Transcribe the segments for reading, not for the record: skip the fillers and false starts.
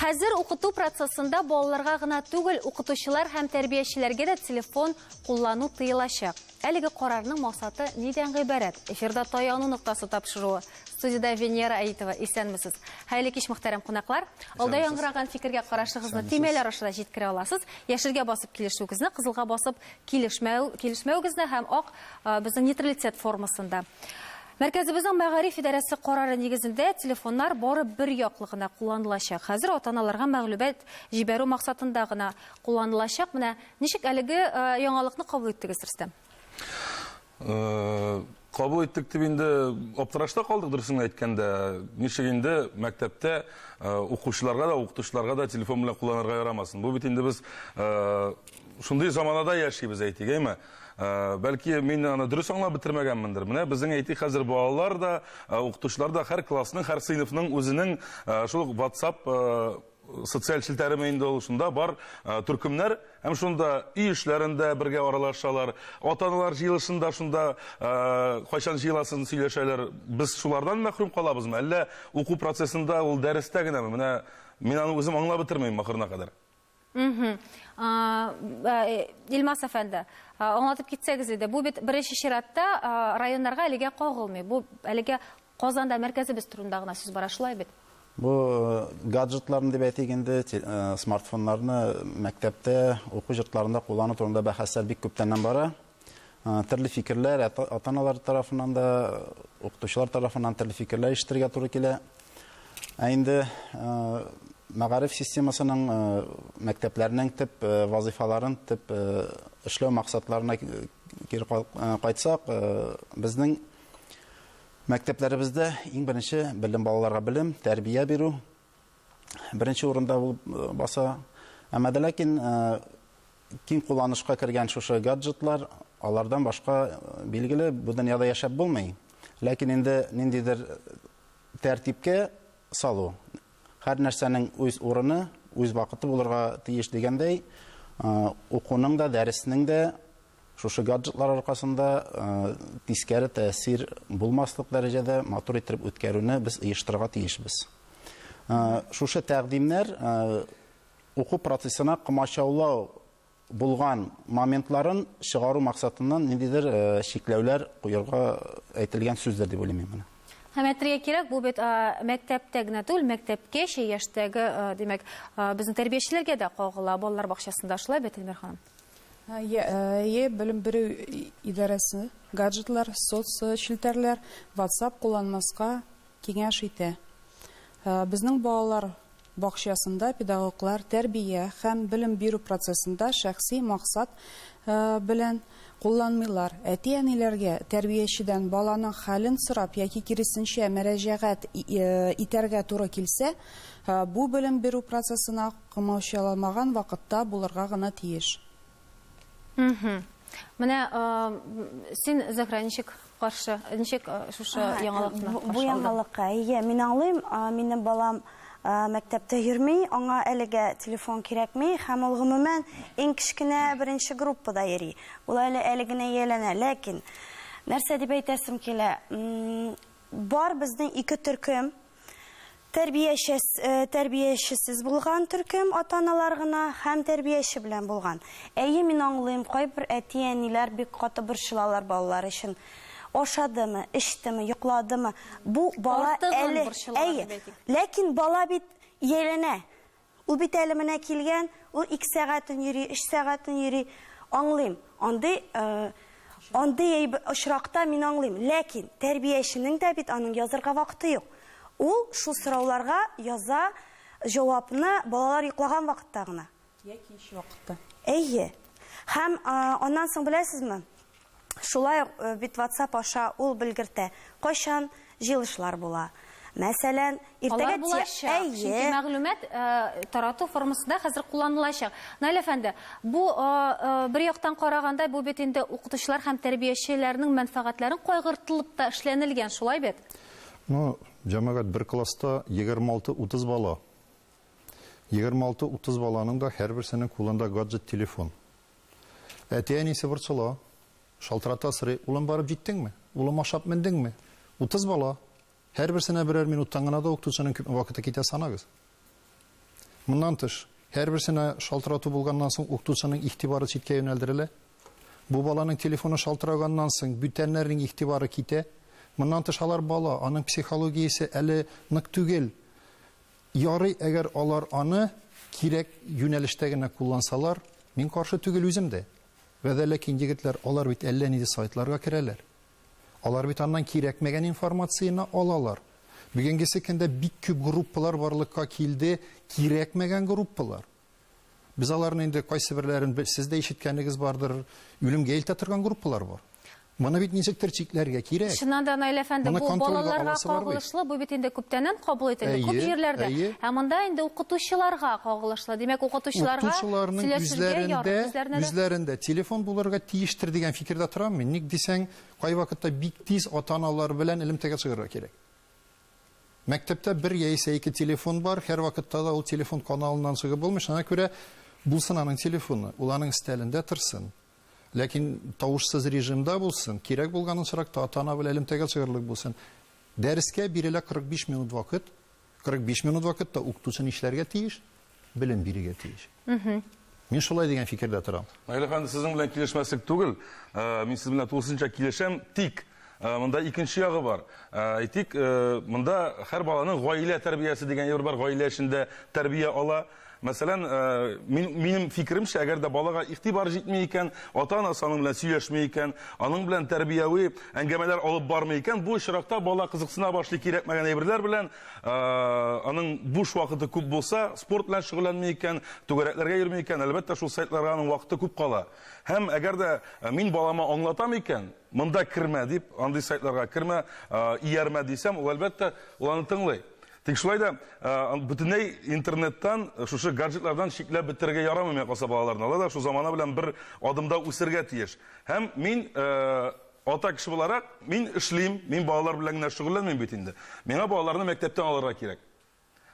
Хәзер укыту процессында балаларга гына түгел, укытучылар һәм тәрбиячеләргә дә телефон куллану тыелачак. Әлеге карарның максаты нидән гыйбарәт? Эфирда таяну ноктасы тапшыруы. Студияда Венера Аитова, исәнмесез. Хәйле кич мөхтәрәм кунаклар. Алда яңгыраган фикергә карашыгызны тимәләр ашыда җиткерә аласыз. Яшелгә басып килешүгезне, кызылга басып килешмәүгезне һәм ак безнең нейтралитет формасында. Мәркәзебезнең мәгариф идарәсе карары нигезендә телефоннар бары бер яклы гына кулланылачак. Хәзер ата-аналарга мәгълүмат җибәрү максатында гына кулланылачак. Менә ничек әлеге яңалыкны кабул иттегез, Рөстәм? Кабул иттек дип инде аптырашта калдык, дөресен әйткәндә. Ничек инде мәктәптә укучыларга да, укытучыларга да телефон белән кулланырга ярамасын. Бу бит инде без шундый заманада яшибез, әйтик, әйме? Бәлки мин аны дөрес аңлап бетермәгәнмендер. Менә безнең әйтик хәзер балалар да, укытучылар да һәр классның, һәр сыйныфның үзенең шул WhatsApp социаль челтәре инде ул шунда бар төркемнәр, һәм шунда үй эшләрендә бергә аралашалар. Ата-аналар җыелышында шунда кайчан җыеласын сөйләшәләр. Без шулардан мәхрүм калабызмы? Әллә уку процессында ул дәрестә генәме? Менә мин аны үзем аңлап бетермәйм ахырына кадәр. Илмас әфәнде, аңлатып китсәгез иде, бу бит беренче чиратта районнарга әлегә кагылмый. Бу әлегә Казанда мәркәзебез турында гына сүз бара, шулай бит. Бу гаджетларны дип әйтик инде, смартфоннарны мәктәптә, уку йортларында куллану турында бәхәсләр бик күптәннән бара. Төрле фикерләр, ата-аналар тарафыннан да, укытучылар тарафыннан төрле фикерләр ишетергә туры килә. Инде мәгариф системасының мәктәпләрнең төп вазифаларын, төп эшләү максатларына кире кайтсак, безнең мәктәпләребездә иң беренче белем балаларга белем, тәрбия бирү беренче урында баса. Әмма ләкин киң кулланышка кергән шушы гаджетлар, алардан башка билгеле бу дөньяда яшәп булмый. Ләкин инде ниндидер тәртипкә салу, һәр нәрсәнең үз урыны, үз вакыты булырга тиеш дигәндәй, укуның да, дәреснең дә шушы гаджетлар аркасында тискәре тәэсир булмаслык дәрәҗәдә матур итеп үткәрүне без оештырырга тиешбез. Шушы тәкъдимнәр уку процессына комачаулау булган моментларын чыгару максатыннан ниндидер шикләүләр куярга әйтелгән сүздер дип уйлыйм мин. Хәмәтрия кирәк, бу бит мәктәптә генә түгел, мәктәпкәчә яшьтәге, димәк, безнең тәрбиячеләргә дә кагыла, балалар бакчасында, шулай бит, Эльмир ханым? Белем бирү идарәсе гаджетлар, соцчелтәрләр, WhatsApp кулланмаска киңәш итә. Безнең балалар бакчасында педагоглар тәрбия һәм белем бирү процессында шәхси максат белән кулланмыйлар. Әти-әниләргә тәрбиячедән баланың хәлен сорап яки киресенчә мөрәҗәгать итәргә туры килсә, бу белем бирү процессына комачауламаган вакытта булырга гына тиеш. Менә син, Зәһрә, ничек каршы, ничек шушы яңалыкны каршы алдың? Бу яңалыкка, мин аңлыйм, минем балам мәктәптә йөрми, аңа әлегә телефон кирәкми, һәм ул гомумән иң кечкенә беренче группада йөри. Ул әле генә ияләнә, ләкин нәрсә дип әйтәсем килә? Бар безнең ике төркем, тәрбиячесез булган төркем, ата-аналар гына һәм тәрбияче белән булган. Мин аңлыйм, кайбер әти-әниләр бик каты борчылалар балалар өчен. Ашадымы, эчтеме, йокладымы? Бу бала әле, ләкин бала бит ияләнә. Ул бит әле менә килгән, ул 2 сәгатен йөри, 3 сәгатен йөри. Аңлыйм. Андый очракта мин аңлыйм. Ләкин тәрбияченең дә бит аның язырга вакыты юк. Ул шул сорауларга яза җавапны балалар йоклаган вакытта гына. Яки ич вакытта. Һәм аннан соң беләсезме? Шулай бит WhatsApp аша ул белгертә, кайчан җыелышлар була. Мәсәлән, иртәгә чөнки мәгълүмат тарату формасында хәзер кулланылачак. Наил әфәнде, бу бер яктан караганда бу бит инде укытучылар һәм тәрбиячеләрнең мәнфәгатьләрен кайгыртылып та эшләнелгән, шулай бит? Җәмәгать бер класста 26-30 бала. 26-30 баланың да һәрберсенең кулында гаджет телефон. Әти-әнисе борчыла. Шалтырата сырый, улым барып җиттеңме? Улым ашап мендеңме? 30 бала. Һәрберсенә берәр минуттан гына да укытучының вакыты китә санагыз. Моннан тыш, һәрберсенә шалтырату булганнан соң укытучының игътибары читкә юнәлдерелә. Бу баланың телефоны шалтыраганнан соң бүтәннәрнең игътибары китә. Моннан тыш алар бала, аның психологиясе әле нык түгел. Ярый, әгәр алар аны кирәк юнәлештә генә куллансалар, мин каршы түгел үзем дә. Ләкин егетләр, алар бит әллә нинди сайтларга керәләр. Алар бит аннан кирәкмәгән информацияны алалар. Бүгенгесе көндә бик күп группалар барлыкка килде, кирәкмәгән группалар. Без аларны инде кайсы берләрен сез дә ишеткәнегез бардыр, үлемгә илтә торган группалар бар. Моны бит ничектер чикләргә кирәк. Шуннан да Наил әфәнде, Моны бу контрольгә балаларга аласы бар бит. кагылышлы, бу бит инде күптәннән кабул ителде, күп җирләрдә. Ә монда инде укытучыларга кагылышлы. Димәк, укытучыларга Укытучыларның үзләрендә телефон булырга тиештер дигән фикердә торам мин. Ник дисәң, кай вакытта бик тиз ата-аналар белән элемтәгә чыгарга кирәк. Мәктәптә бер яисә ике телефон бар, һәр вакытта да ул телефон каналыннан чыгып булмый. Шуңа күрә булсын аның телефоны, ул аның стәлендә торсын. Ләкин тавышсыз режимда булсын, кирәк булган очракта ата-ана белән элемтәгә чыгарлык булсын. Дәрескә бирелә 45 минут вакыт. 45 минут вакытта укытучы нишләргә тиеш? Белем бирергә тиеш. Мин шулай дигән фикердә торам. Наил әфәнде, сезнең белән килешмәслек түгел. Мин сез белән тулысынча килешәм, тик монда икенче ягы бар. Әйтик, монда һәр баланың гаилә тәрбиясе дигән йөр бар, гаилә эшендә тәрбия ала. Мәсәлән, минем фикеремчә, әгәр дә балага игътибар җитми икән, ата-анасы аның белән сөйләшми икән, аның белән тәрбияви әңгәмәләр алып бармый икән, бу очракта бала кызыксына башлый кирәкмәгән әйберләр белән, аның буш вакыты күп булса, спорт белән шөгыльләнми икән, түгәрәкләргә йөрми икән, әлбәттә шул сайтларга аның вакыты күп кала. Һәм әгәр дә мин балама аңлатам икән, монда кермә дип, андый сайтларга кермә, иярмә дисәм, ул әлбәттә ул аны тыңлый. Тик шулай да бөтенләй интернеттан, шушы гаджетлардан шикләп бетерергә ярамый мин калса балаларны. Алар да шу замана белән бер адымда үсергә тиеш. Һәм мин ата кеше буларак, мин эшлим, мин балалар белән генә шөгыльләнмим бит инде. Миңа балаларны мәктәптән алырга кирәк.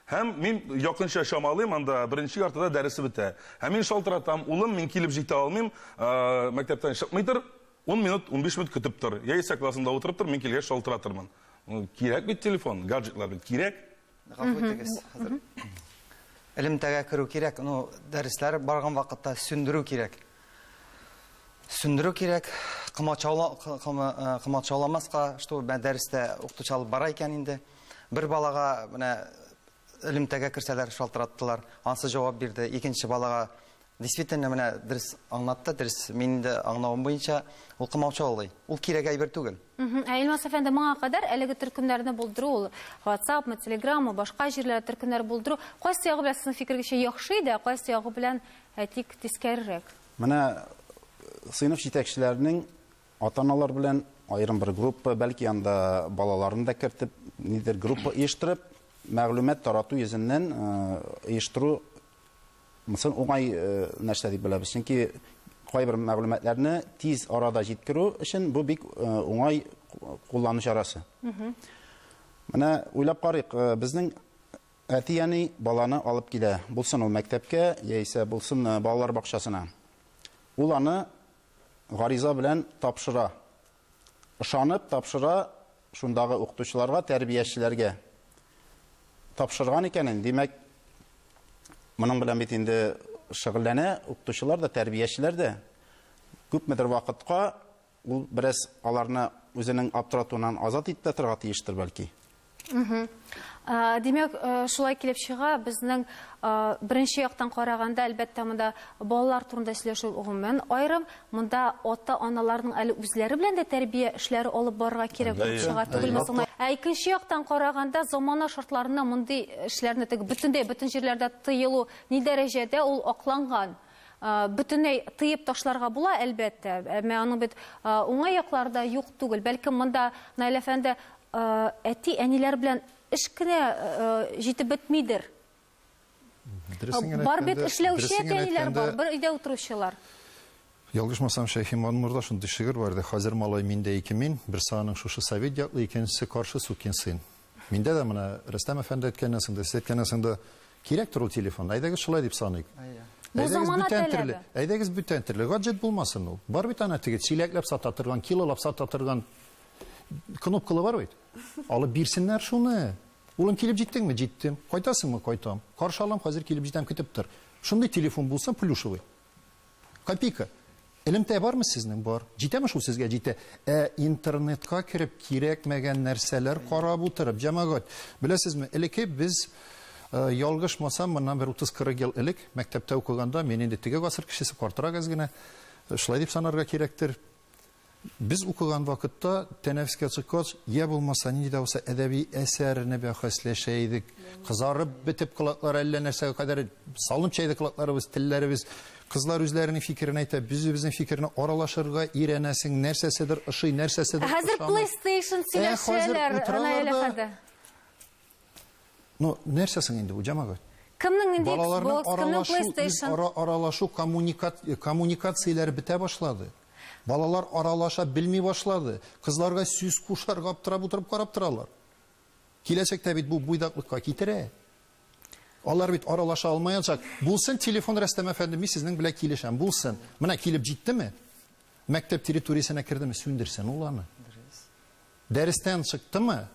Һәм мин якынча шамалыйм, анда беренче яртыда дәресе бетә. Һәм мин шалтыратам, улым, мин килеп җитә алмыйм, мәктәптән чыкмыйдыр, 10 минут, 15 минут көтеп тор. Яисә классында утырып тор, мин килгәч шалтыратырмын. Кирәк бит телефон, гаджетлар бит кирәк. Гафу итегез, хәзер. Элемтәгә керү кирәк, дәресләр барган вакытта сүндерү кирәк. Сүндерү кирәк, кымачауламаска, что дәрестә укытучы алып бара икән инде. Бер балага менә элемтәгә керсәләр шалтыраттылар, ансы җавап бирде. Икенче балага действительно менә дөрес аңлатты, дөрес мин дә аңлавым буенча ул кымачаулый. Ул кирәк әйбер түгел. Илмас әфәнде, моңа кадәр әлеге төркемнәрне булдыру, ул WhatsApp, Telegram, башка җирләрдә төркемнәр булдыру, кайсы ягы белән сезнең фикергезчә яхшы иде, кайсы ягы белән тик тискәрерәк? Менә сыйныф җитәкчеләренең ата-аналар белән аерым бер группа, бәлки анда балаларын да кертеп, нидер группа оештырып, мәгълүмат тарату йөзеннән оештыру мысын уңай нәрсә дип беләбез. Чөнки кайбер мәгълүматларны тиз арада җиткерү өчен бу бик уңай куллану чарасы. Менә уйлап карыйк, безнең әти-әни баланы алып килә, булсын ул мәктәпкә, яисә булсын балалар бакчасына. Ул аны гариза белән тапшыра. Ышанып тапшыра шундагы укытучыларга, тәрбиячеләргә. Тапшырган икән, димәк, моның белән бит инде шөгыльләнә укытучылар да, тәрбиячеләр дә. Күпмедер вакытка ул бераз аларны үзенең аптыратуыннан азат итә торырга тиештер бәлки. Димәк, шулай килеп чыга, безнең беренче яктан караганда, әлбәттә, монда балалар турында сөйләшү гомумән аерым, монда ата-аналарның әле үзләре белән дә тәрбия эшләре алып барырга кирәк булып чыга түгелме? Икенче яктан караганда, замана шартларында мондый эшләрне бөтен җирләрдә тыелу ни дәрәҗәдә ул акланган? Бөтенләй тыеп ташларга була, әлбәттә, әмма аның бит уңай яклары да юк түгел. Бәлки монда Наил әфәнде әти-әниләр белән эш кенә җитеп бетмидер. Бар бит эшләүче әтиләр бар, бер өйдә утыручылар. Ялгышмасам, Шәйхи Манмурда шундый шигырь бар иде. Хәзер малай миндә 2000, бер саның шушы совет яклы, икенчесе каршы сукин сын. Миндә дә менә Рөстәм әфәнде әйткәннәсендә кирәктер ул телефон. Әйдәгез шулай дип саныйк. Бу замана таләбе. Әйдәгез бүтән төрле гаджет булмасын ул. Бар бит аны тиге чиләкләп сата торган, килолап сата торган кнопкалы бар бит. Алып бирсеннәр шуны. Улым, килеп җиттеңме? Җиттем. Кайтасыңмы? Кайтам. Каршы алам, хәзер килеп җитәм, көтеп тор. Шундый телефон булса, плюшевый. Копейка. Элемтә бармы сезнең? Бар. Җитәме шул сезгә? Җитә. Интернетка кирип кирәкмәгән нәрсәләр карап утырып, җәмәгать. Беләсезме, элекке без ялгышмасам, моннан бер 30-40 ел элек мәктәптә укыганда, мен инде теге гасыр кешесе, картырак аз гына, шулай дип санарга кирәктер. Без укыган вакытта тәнәфескә чыккач, я булмаса нинди дә булса әдәби әсәрне бәхәсләшә идек. Кызарып бетеп кылаклар әллә нәрсәгә кадәр салынып чәйдек кылакларыбыз, телләребез. Кызлар үзләренең фикерен әйтә, без үзебезнең фикерне аралашырга ирәнәсең, нәрсәседер ошый, нәрсәседер. Хәзер PlayStation сөйләшәләр, ана әле. Ну, нәрсәсең инде бу, җәмәгать? Кемнең инде Xbox, кемнең PlayStation? Аралашу коммуникацияләре бетә башлады. Балалар аралаша белми башлады. Кызларга сүз кушарга аптырап утырып карап торалар. Киләчәктә бит бу буйдаклыкка китерә. Алар бит аралаша алмаячак. Булсын телефон Рәстәм әфәнде, мин сезнең белән килешәм. Булсын. Менә килеп җиттеме? Мәктәп территориясенә кирдеме? Сүндерсен ул аны. Дәрестән чыктымы?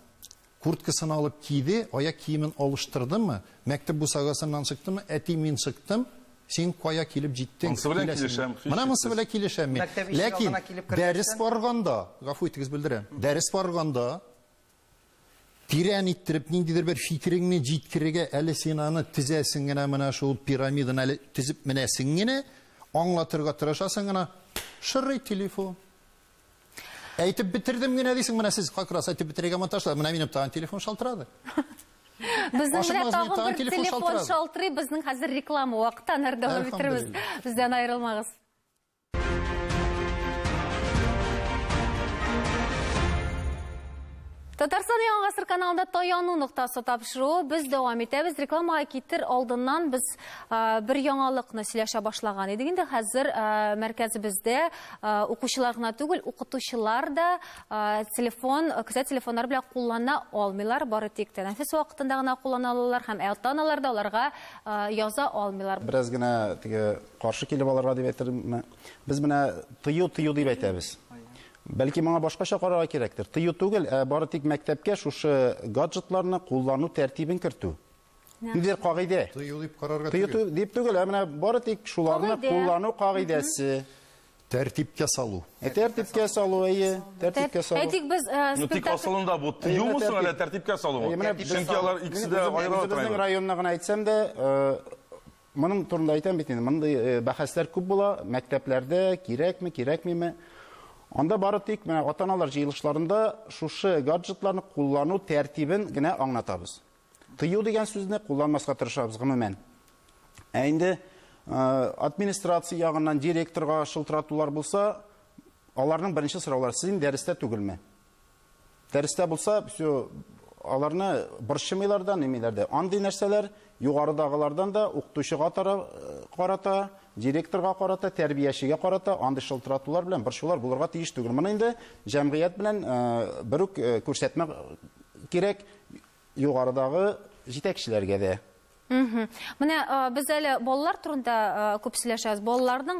Курткасын алып киде, аяк киемен алыштырдымы? Мәктәп бусагасыннан чыктымы? Әти, мин чыктым. Син кая килеп җиттең? Монсы белән килешәм. Менә монсы белән килешәм мин. Ләкин дәрес барганда, гафу итегез белдерәм. Дәрес барганда тирән иттереп ниндидер бер фикереңне җиткерергә әле син аны тизәсең генә менә шул пирамиданы әле тизеп менәсең генә, аңлатырга тырышасың гына, шырый телефон. Әйтеп бетердем генә дисең, менә сез как раз әйтеп бетерергә монтажлар, менә минем тагын телефон шалтырады. Безнең белән тагын бер телефон шалтырый, безнең хәзер реклама вакыты, нәрдә битербез. Бездән аерылмагыз. Татарстан Яңа Гасыр каналында таяну нуктасы тапшыру. Без дәвам итәбез. Рекламага китер алдыннан без бер яңалыкны сөйләшә башлаган идек. Инде хәзер мәркәзебездә укучылар гына түгел, укытучылар да кесә телефоннар белән куллана алмыйлар, бары тик тәнәфес вакытында гына куллана алалар һәм ата-аналар да аларга яза алмыйлар. Бераз гына теге каршы килеп аларга дип әйтермен. Без менә тыю дип әйтәбез. Бәлки моңа башкача карарга кирәктер. Тыю түгел, бары тик мәктәпкә шушы гаджетларны куллану тәртибен кертү. Ниндидер кагыйдә? Тыю дип карарга Тыю дип түгел, менә бары тик шуларны куллану кагыйдәсе. Тәртипкә салу. Тәртипкә салу, тәртипкә салу. Әйтик без Ну тик асылында бу тыюмы соң әле тәртипкә салу? Чөнки алар икесе дә аерыла тора. Безнең районна гына әйтсәм дә, моның турында әйтәм бит инде. Мондый бәхәсләр күп була, мәктәпләрдә кирәкме? Анда бары тик менә ата-аналар җыелышларында шушы гаджетларны куллану тәртибен генә аңлатабыз. Тыю дигән сүзне кулланмаска тырышабыз гомумән. Инде администрация ягыннан директорга шылтыратулар булса, аларның беренче сораулары: сез дәрестә түгелме? Дәрестә булса, все аларны борчымыйлардан, немеләрдә. Андый нәрсәләр югарыдагылардан да укытучыга карата, директорга карата, тәрбиячегә карата андый шылтыратулар белән борчулар булырга тиеш түгел. Моны инде җәмгыять белән бер үк күрсәтмә кирәк югарыдагы җитәкчеләргә дә. Менә без әле балалар турында күп сөйләшәбез. Балаларның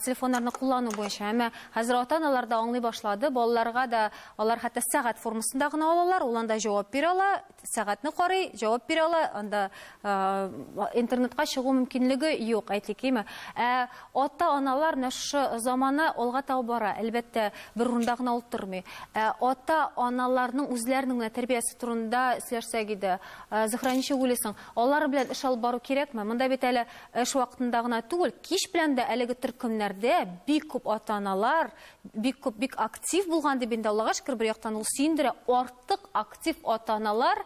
телефоннарны куллану буенча, әмма хәзер ата-аналар да аңлый башлады. Балаларга да алар хәтта сәгать формасында гына алалар, ул анда җавап бирә ала, сәгатьне карый, җавап бирә ала, анда интернетка чыгу мөмкинлеге юк, әйтикме. Ата-аналар нәшә заманы алга таба бара. Әлбәттә, бер урында гына утырмый. Ата-аналарның үзләренең тәрбиясе турында сөйләшсәк иде. Зөһрә, ничек уйлыйсың? Алар белән эш алып бару кирәкме? Монда бит әле эш вакытында гына түгел, кич белән дә әлеге төркемнәрдә бик күп ата-аналар, бик актив булган дип инде Аллага шөкер, бер яктан ул сөендерә, артык актив ата-аналар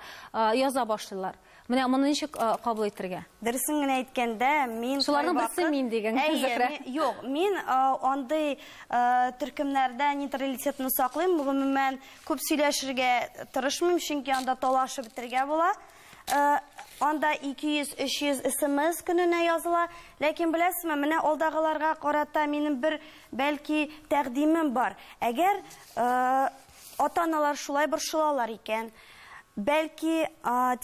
яза башлыйлар. Менә моны ничек кабул итәргә? Дөресен генә әйткәндә, мин шуларның берсе мин дигән Зөһрә. Юк, мин андый төркемнәрдә нейтралитетны саклыйм. Гомумән күп сөйләшергә тырышмыйм, чөнки анда талашып бетергә була. Анда 200-300 SMS көненә языла. Ләкин беләсезме, менә алдагыларга карата минем бер бәлки тәкъдимем бар. Әгәр ата-аналар шулай борчылалар икән, бәлки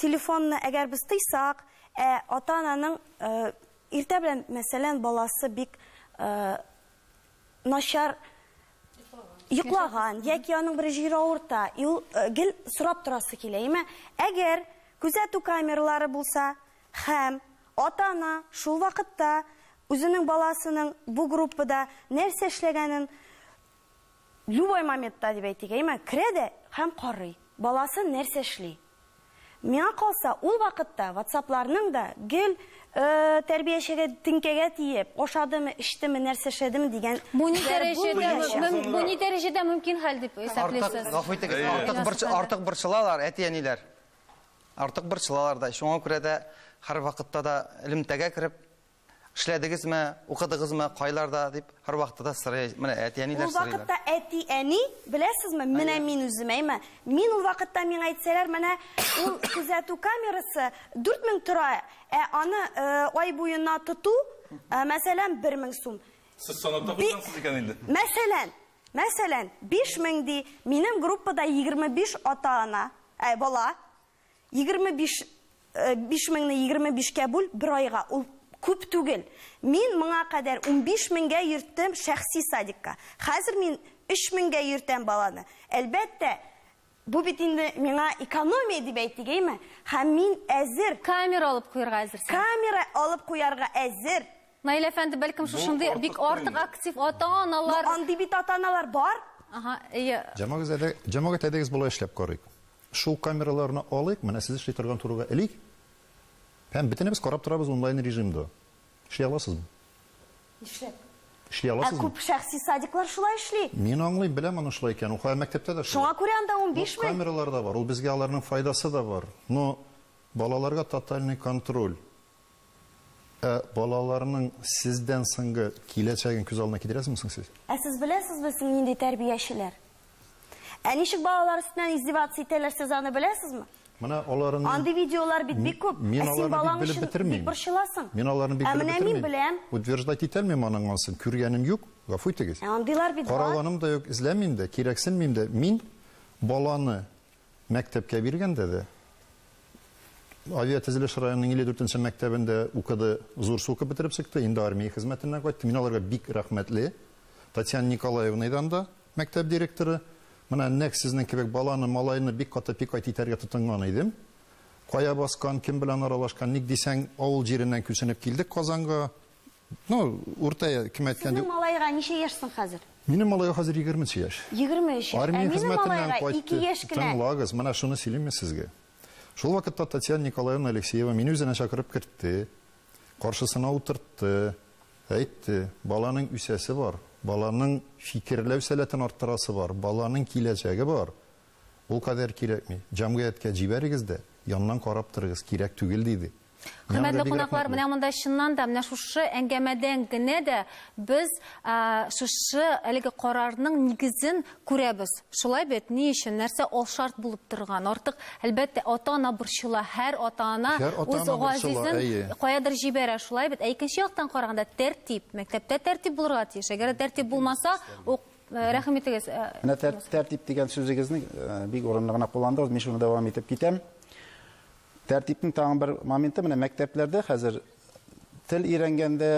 телефонны әгәр без тыйсак, ата-ананың иртә белән мәсәлән баласы бик начар йоклаган, яки аның бер җире авырта, гел сорап торасы килә. Әгәр күзәтү камералары булса, һәм ата-ана шул вакытта үзенең баласының бу группада нәрсә эшләгәнен любой моментта дип әйтик, керә дә һәм карый. Баласы нәрсә эшли. Миңа калса, ул вакытта WhatsApp-ларның да гел тәрбиячегә тинкәгә тиеп, ашадымы, эчтеме, нәрсә эшләдеме дигән. Бу ни дәрәҗәдә мөмкин хәл дип исәпләйсез? Артык борчылалар, әти-әниләр. Артык борчылалар да. Шуңа күрә дә һәр вакытта да элемтәгә кирип, эшләдегезме, укыдыгызмы, кайларда дип һәр вакытта да сорый. Менә әти-әниләр Ул сорыйлар. вакытта әти-әни, беләсезме, менә мин үзем, мин ул вакытта миңа әйтсәләр, менә ул күзәтү камерасы 4000 тора, аны ай буена тоту, мәсәлән, 1000 сум. Сез санатта куйсаңыз икән инде. Мәсәлән, 5000 ди, минем группада 25 ата-ана, бала, 25 5000-не 25-кә бүл, бер айга, ул күп түгел. Мин моңа кадәр 15000-гә йөрттем шәхси садикка. Хәзер мин 3000-гә йөртәм баланы. Әлбәттә, бу бит инде миңа экономия дип әйтегәйме? Һәм мин әзер. Камера алып куярга әзерсез. Камера алып куярга әзер. Наил әфәнде, бәлкем шушындый бик артык актив ата-аналар. Андый бит ата-аналар бар. Җәмәгать әдәгез була эшләп карыйк. Шул камераларны алыйк, менә сез эшли торган турыга элик. Һәм бөтенебез карап торабыз онлайн режимда. Эшли аласызмы? Эшли аласызмы? Күп шәхси садиклар шулай эшли. Мин аңлыйм, беләм аны шулай икән. Ул мәктәптә дә шулай. Шуңа күрә анда 15000. Камералар да бар. Ул безгә аларның файдасы да бар. Но балаларга тотальный контроль. Балаларның сездән соңгы киләчәген күз алдына китерәсезме сез? Сез беләсезме сез нинди тәрбиячеләр? Ничек балалар өстеннән издеваться итәләр, сез аны беләсезме? Менә аларның Андый видеолар бит бик күп. Син балаң өчен бик борчыласың. Мин аларны бик белеп бетермим. Мин беләм. Утверждать итәлмим аның ансын. Күргәнем юк. Гафу итегез. Андыйлар бит бар. Караганым да юк, эзләмим дә, кирәксенмим дә. Мин баланы мәктәпкә биргәндә дә Авиатөзелеш районының 54-нче мәктәбендә укыды, зур укып бетереп чыкты. Инде армия хезмәтенә кайтты. Мин аларга бик рәхмәтле. Татьяна Николаевнадан да мәктәп директоры. Менә нәкъ сезнең кебек баланы, малайны бик каты пикайт итәргә тотынган идем. Кая баскан, кем белән аралашкан, ник дисәң, авыл җиреннән күченеп килдек Казанга. Уртая кем әйткән. Сезнең малайга ничә яшьсең хәзер? Минем малайга хәзер 23 яшь. 23 яшь. Армия хезмәтеннән кайтты. 2 яшь кенә. Тыңлагыз, менә шуны сөйлим сезгә. Шул вакытта Татьяна Николаевна Алексеева мине үзенә чакырып кертте. Каршысына утыртты. Әйтте, баланың үсәсе бар. Баланың фикерләү сәләтен арттырасы бар. Баланың киләчәге бар. Ул кадәр кирәкми. Җәмгыятькә җибәрегез дә, яннан карап торыгыз, кирәк түгел диде. Хөрмәтле кунаклар, менә монда чыннан да менә шушы әңгәмәдән генә дә без шушы әлеге карарның нигезен күрәбез. Шулай бит, ни өчен нәрсә ул шарт булып торган? Артык әлбәттә ата-ана борчыла, һәр ата-ана үз газизен каядыр җибәрә, шулай бит. Икенче яктан караганда тәртип, мәктәптә тәртип булырга тиеш. Әгәр тәртип булмаса, рәхим итегез. Менә тәртип дигән сүзегезне бик урынлы гына кулландыгыз. Мин шуны дәвам итеп китәм. Тәртипнең тагын бер моменты менә мәктәпләрдә хәзер тел өйрәнгәндә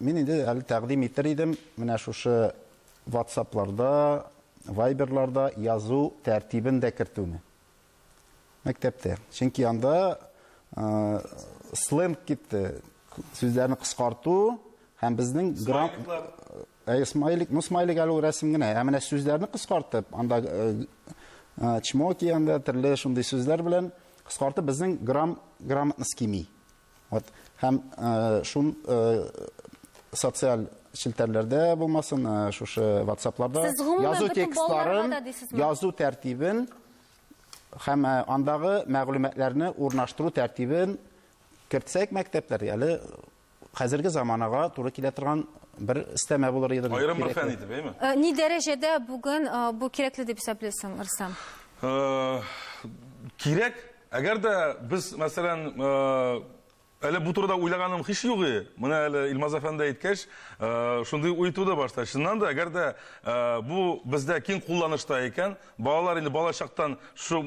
мин инде әле тәкъдим итер идем менә шушы WhatsApp-ларда, Viber-ларда язу тәртибен дә кертүне. Мәктәптә. Чөнки анда сленг китте, сүзләрне кыскарту һәм безнең смайлик әле рәсем генә, менә сүзләрне кыскартып, анда чмоки анда төрле шундый сүзләр белән кыскартып безнең грамотный Вот һәм шун социаль челтәрләрдә булмасын, шушы WhatsApp-ларда язу текстларын, язу тәртибен һәм андагы мәгълүматларны урнаштыру тәртибен кертсәк мәктәпләргә, әле хәзерге заманага туры килә торган бер истәмә булыр иде. Аерым бер фән итеп, әйме? Ни дәрәҗәдә бүген бу кирәкле дип исәпләйсең, Рөстәм? Кирәк. Әгәр дә без, мәсәлән, Әле бу турыда уйлаганым һич юк. Менә әле Илмаз әфәнде әйткәч, шундый уй туды башта. Чыннан да, әгәр дә бу бездә киң кулланышта икән, балалар инде балачактан шу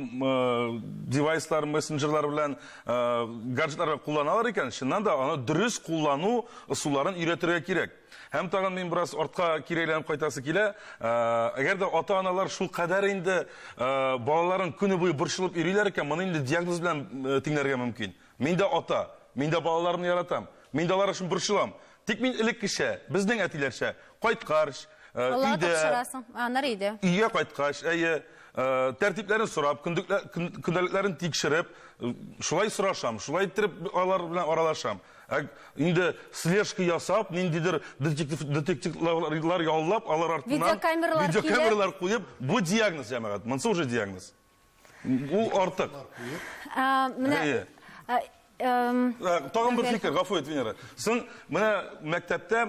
девайслар, мессенджерлар белән гаджетларга кулланалар икән, чыннан да аны дөрес куллану ысулларын өйрәтергә кирәк. Һәм тагын мин бераз артка кирәйләнеп кайтасы килә. Әгәр дә ата-аналар шул кадәр инде балаларын көне буе борчылып йөриләр икән, моны инде диагноз белән тиңләргә мөмкин. Мин дә ата, мин дә балаларны яратам, мин дә алар өчен борчылам. Тик мин элеккечә, безнең әтиләрчә, кайткач, өйгә кайткач, тәртипләрен сорап, көндәлекләрен тикшереп, шулай сорашам, шулай итеп алар белән аралашам. Инде слежка ясап, ниндидер детективлар яллап, алар артыннан видеокамералар куеп, бу диагноз җәмәгать, монсы уже диагноз. Ул артык. Тагын бер фикер, гафу ит, Венера. Сын, менә мәктәптә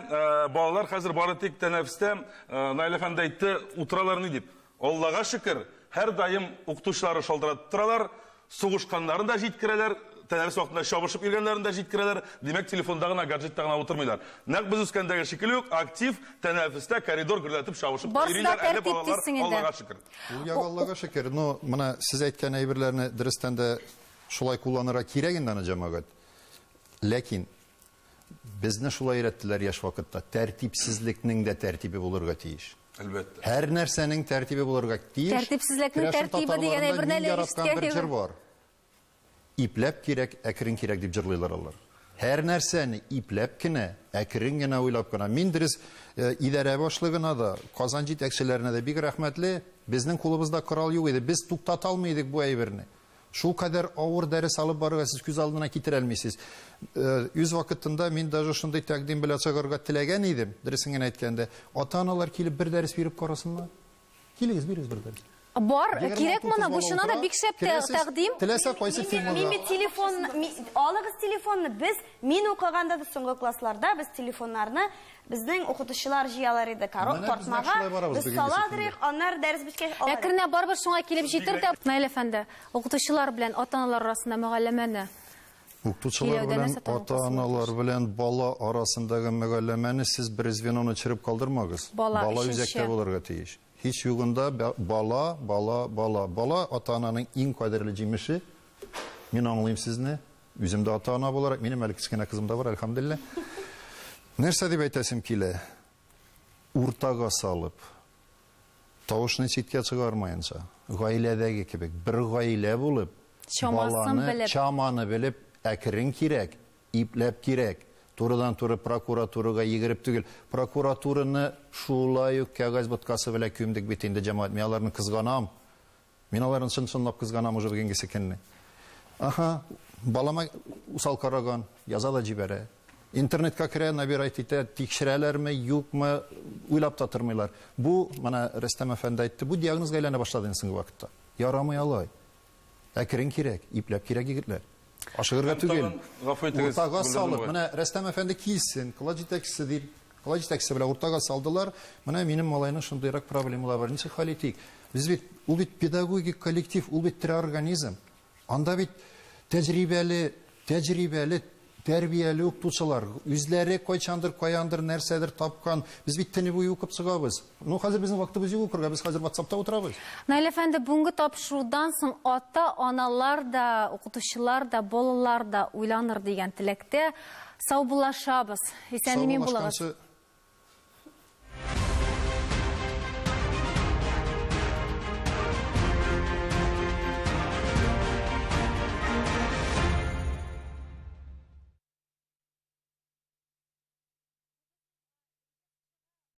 балалар хәзер бары тик тәнәфестә, Наил әфәнде әйтте, утыралар ни дип. Аллага шөкер, һәр даим укытучылары шалтыратып торалар, сугышканнарын да җиткерәләр, тәнәфес вакытында шабышып йөргәннәрен дә җиткерәләр. Димәк, телефонда гына, гаджетта гына утырмыйлар. Нәкъ без үскәндәге шикелле үк актив тәнәфестә коридор гөрләтеп шабышып йөриләр, әле балалар, Аллага шөкер. Ул яг Аллага шөкер. Ну, менә сез әйткән әйберләрне дөрестән дә шулай кулланырга кирәк инде аны җәмәгать. Ләкин безне шулай өйрәттеләр яшь вакытта. Тәртипсезлекнең дә тәртибе булырга тиеш. Әлбәттә. Һәр нәрсәнең тәртибе булырга тиеш. Тәртипсезлекнең тәртибе дигән әйберне җыр бар. Ипләп кирәк, әкрен кирәк дип җырлыйлар алар. Һәр нәрсәне ипләп кенә, әкрен генә уйлап кына. Мин дөрес идарә башлыгына да, Казан җитәкчеләренә дә бик рәхмәтле. Безнең кулыбызда корал юк иде. Без туктата алмыйдык бу әйберне. Шул кадәр авыр дәрес алып барырга сез күз алдына китерә алмыйсыз. Үз вакытында мин даже шундый тәкъдим белән чыгарга теләгән идем. Дөресен генә әйткәндә, ата-аналар килеп бер дәрес биреп карасыннар. Килегез, бирегез бер дәрес. Бар, кирәк моны, бу шуна да бик шәп тәкъдим. Теләсә кайсы фирмада. Алыгыз телефонны. Мин укыганда да соңгы классларда без телефоннарны безнең укытучылар җыялар иде картмага. Без саладырык, аннар дәрес биткәч алар. Әкренә барбыр шуңа килеп җитер дә, Наил әфәнде, укытучылар белән ата-аналар арасында мөгалләмәне. Укытучылар белән ата-аналар белән бала арасындагы мөгалләмәне сез бер звеноны чиреп калдырмагыз. Бала үзәктә булырга тиеш. Hiç yugunda bala ata-ананың иң кадерле җимеше. Мин аңлыйм сезне. Үзем дә ата-ана буларак, минем әле кечкенә кызым да бар, әлхәмдүлилләh. Нәрсә дип әйтәсем килә? Уртага салып, тавышны читкә чыгармаенча, гаиләдәге кебек бер гаилә булып, чаманы белеп, әкрен кирәк, ипләп кирәк. Турыдан туры прокуратурага йөгереп түгел. Прокуратураны шулай ук кәгазь боткасы белән күмдек бит инде җәмәгать. Мин аларны кызганам. Мин аларны чын-чынлап кызганам уже бүгенге көнне. Балама усал караган, яза да җибәрә. Интернетка керә, набирать итә, тикшерәләрме, юкмы, уйлап та тормыйлар. Бу, менә Рөстәм әфәнде әйтте, бу диагнозга әйләнә башлады соңгы вакытта. Ярамый алай. Әкрен кирәк, ипләп кирәк егетләр. Ашыгырга түгел. Уртага салып, менә Рөстәм әфәнде килсен, кыла җитәкчесе дип, кыла җитәкчесе белән уртага салдылар. Менә минем малайның шундыйрак проблемалары бар. Ничек хәл итик? Без бит, ул бит педагогик коллектив, ул бит тере организм. Анда бит тәҗрибәле, тәрбияле укытучылар, үзләре кайчандыр нәрсәдер тапкан. Без бит тәне буе укып чыгабыз. Ну, хәзер безнең вакытыбыз юк укырга, без хәзер WhatsApp'та утырабыз. Наил әфәнде, бүгенге тапшырудан соң ата-аналар да, укытучылар да, балалар да уйланыр дигән теләктә сау булашабыз. Исән-имин булыгыз.